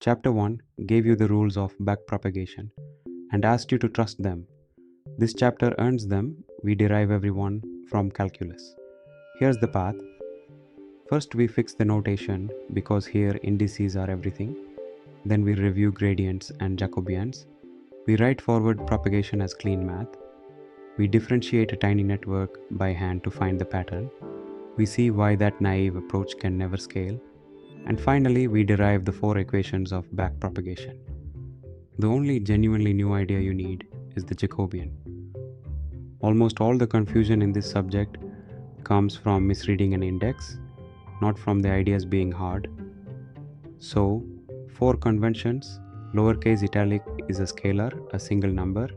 Chapter 1 gave you the rules of backpropagation and asked you to trust them. This chapter earns them. We derive everyone from calculus. Here's the path. First, we fix the notation because here indices are everything. Then we review gradients and Jacobians. We write forward propagation as clean math. We differentiate a tiny network by hand to find the pattern. We see why that naive approach can never scale. And finally, we derive the 4 equations of backpropagation. The only genuinely new idea you need is the Jacobian. Almost all the confusion in this subject comes from misreading an index, not from the ideas being hard. So, 4 conventions: lowercase italic is a scalar, a single number,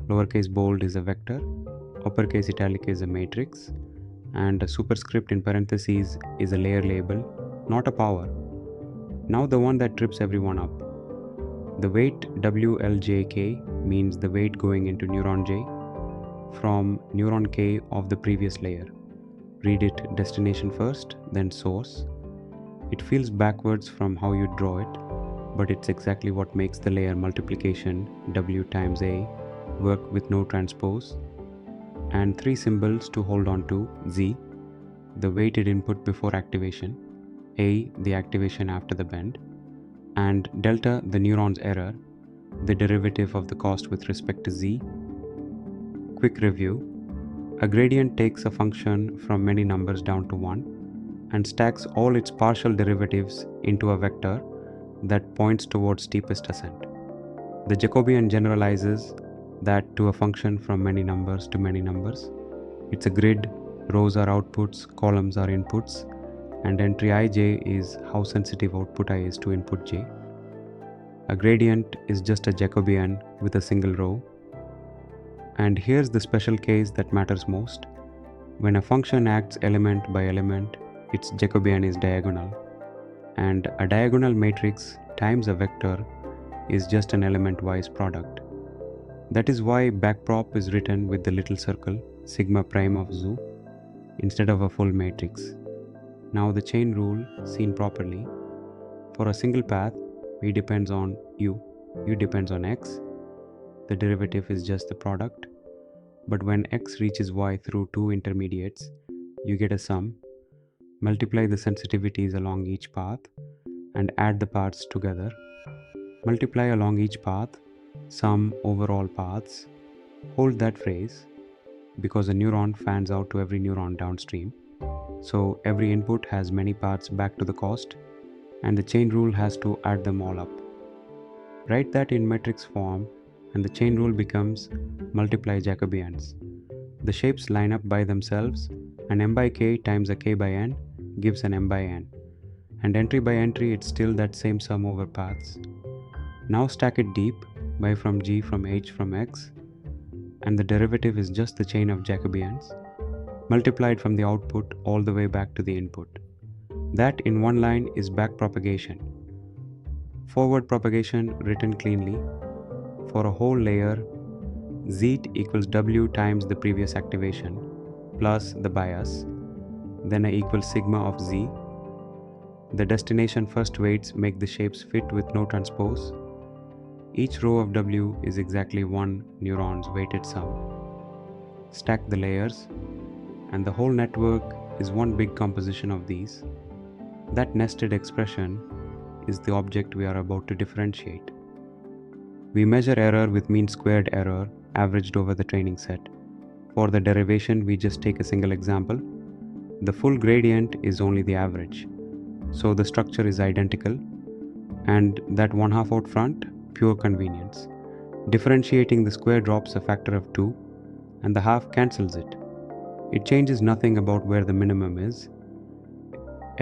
lowercase bold is a vector, uppercase italic is a matrix, and a superscript in parentheses is a layer label, not a power. Now the one that trips everyone up. The weight WLJK means the weight going into neuron J from neuron K of the previous layer. Read it destination first, then source. It feels backwards from how you draw it, but it's exactly what makes the layer multiplication W times A work with no transpose, and 3 symbols to hold on to: Z, the weighted input before activation, A, the activation after the bend, and delta, the neuron's error, the derivative of the cost with respect to Z. Quick review. A gradient takes a function from many numbers down to 1 and stacks all its partial derivatives into a vector that points towards steepest ascent. The Jacobian generalizes that to a function from many numbers to many numbers. It's a grid, rows are outputs, columns are inputs, and entry ij is how sensitive output I is to input j. A gradient is just a Jacobian with a single row. And here's the special case that matters most. When a function acts element by element, its Jacobian is diagonal. And a diagonal matrix times a vector is just an element-wise product. That is why backprop is written with the little circle, sigma prime of zoo, instead of a full matrix. Now the chain rule seen properly. For a single path, v depends on u depends on x. The derivative is just the product. But when x reaches y through 2 intermediates, you get a sum. Multiply the sensitivities along each path and add the parts together. Multiply along each path, sum over all paths. Hold that phrase because a neuron fans out to every neuron downstream. So every input has many paths back to the cost, and the chain rule has to add them all up. Write that in matrix form, and the chain rule becomes multiply Jacobians. The shapes line up by themselves, and m by k times a k by n gives an m by n. And entry by entry, it's still that same sum over paths. Now stack it deep, by from g, from h, from x, and the derivative is just the chain of Jacobians, multiplied from the output all the way back to the input. That in one line is backpropagation. Forward propagation written cleanly. For a whole layer, z equals w times the previous activation plus the bias, then a equals sigma of z. The destination first weights make the shapes fit with no transpose. Each row of w is exactly one neuron's weighted sum. Stack the layers, and the whole network is one big composition of these. That nested expression is the object we are about to differentiate. We measure error with mean squared error averaged over the training set. For the derivation, we just take a single example. The full gradient is only the average, so the structure is identical, and that 1/2 out front, pure convenience. Differentiating the square drops a factor of 2, and the half cancels it. It changes nothing about where the minimum is.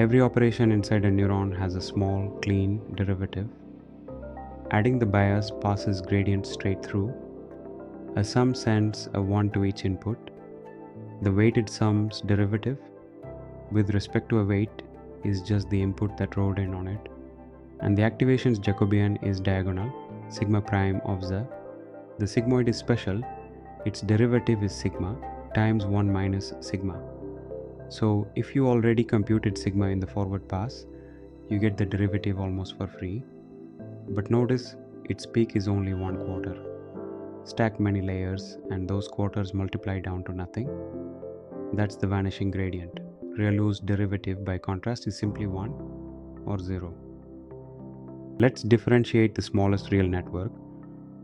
Every operation inside a neuron has a small, clean derivative. Adding the bias passes gradient straight through. A sum sends a 1 to each input. The weighted sum's derivative, with respect to a weight, is just the input that rode in on it. And the activation's Jacobian is diagonal, sigma prime of z. The sigmoid is special. Its derivative is sigma times 1 minus sigma. So if you already computed sigma in the forward pass, you get the derivative almost for free. But notice its peak is only 1/4. Stack many layers and those quarters multiply down to nothing. That's the vanishing gradient. Real-Loose derivative, by contrast, is simply 1 or 0. Let's differentiate the smallest real network,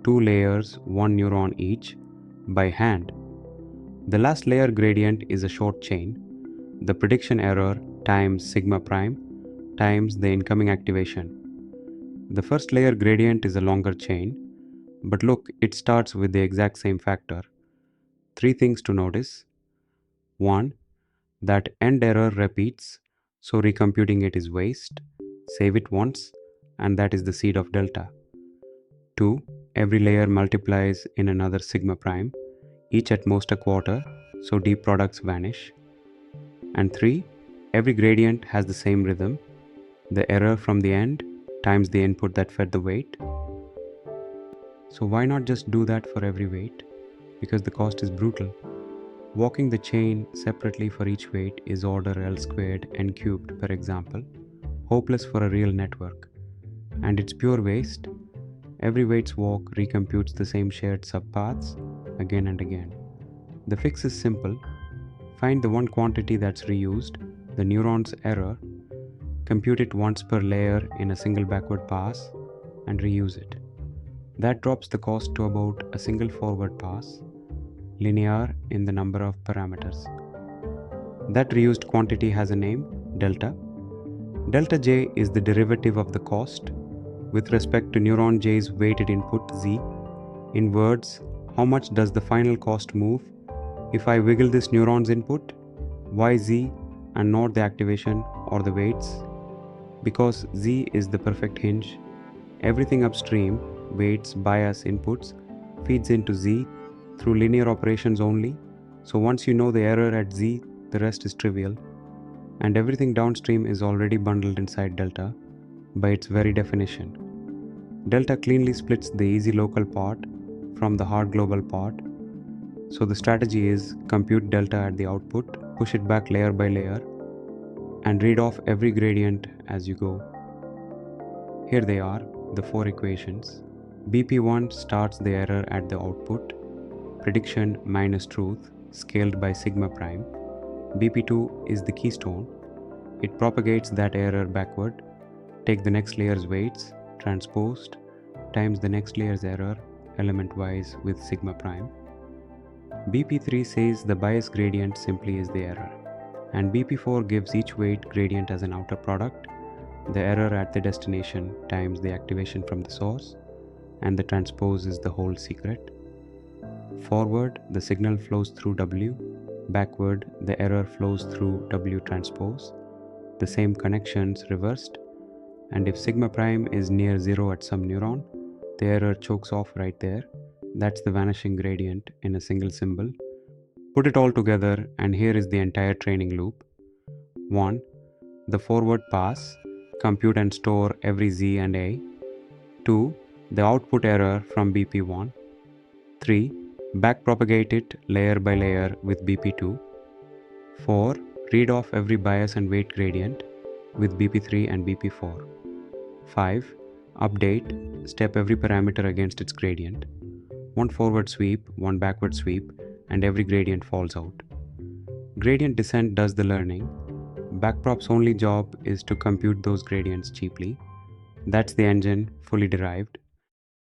2 layers, 1 neuron each, by hand. The last layer gradient is a short chain, the prediction error times sigma prime times the incoming activation. The first layer gradient is a longer chain, but look, it starts with the exact same factor. 3 things to notice. 1. That end error repeats, so recomputing it is waste. Save it once, and that is the seed of delta. 2. Every layer multiplies in another sigma prime, each at most a quarter, so deep products vanish. And 3. Every gradient has the same rhythm, the error from the end times the input that fed the weight. So why not just do that for every weight? Because the cost is brutal. Walking the chain separately for each weight is order L squared n cubed per example, hopeless for a real network. And it's pure waste. Every weight's walk recomputes the same shared subpaths again and again. The fix is simple. Find the one quantity that's reused, the neuron's error, compute it once per layer in a single backward pass, and reuse it. That drops the cost to about a single forward pass, linear in the number of parameters. That reused quantity has a name, delta. Delta J is the derivative of the cost with respect to neuron J's weighted input Z. In words, how much does the final cost move if I wiggle this neuron's input, YZ, and not the activation or the weights? Because Z is the perfect hinge, everything upstream, weights, bias, inputs, feeds into Z through linear operations only. So once you know the error at Z, the rest is trivial. And everything downstream is already bundled inside delta by its very definition. Delta cleanly splits the easy local part from the hard global part. So the strategy is compute delta at the output, push it back layer by layer, and read off every gradient as you go. Here they are, the 4 equations. BP1 starts the error at the output, prediction minus truth, scaled by sigma prime. BP2 is the keystone. It propagates that error backward. Take the next layer's weights, transposed, times the next layer's error, element-wise with sigma prime. BP3 says the bias gradient simply is the error. And BP4 gives each weight gradient as an outer product, the error at the destination times the activation from the source, and the transpose is the whole secret. Forward, the signal flows through W. Backward, the error flows through W transpose. The same connections reversed. And if sigma prime is near 0 at some neuron, the error chokes off right there. That's the vanishing gradient in a single symbol. Put it all together, and here is the entire training loop. 1. The forward pass, compute and store every Z and A. 2. The output error from BP1. 3. Backpropagate it layer by layer with BP2. 4. Read off every bias and weight gradient with BP3 and BP4. 5. Update, step every parameter against its gradient. One forward sweep, one backward sweep, and every gradient falls out. Gradient descent does the learning. Backprop's only job is to compute those gradients cheaply. That's the engine, fully derived.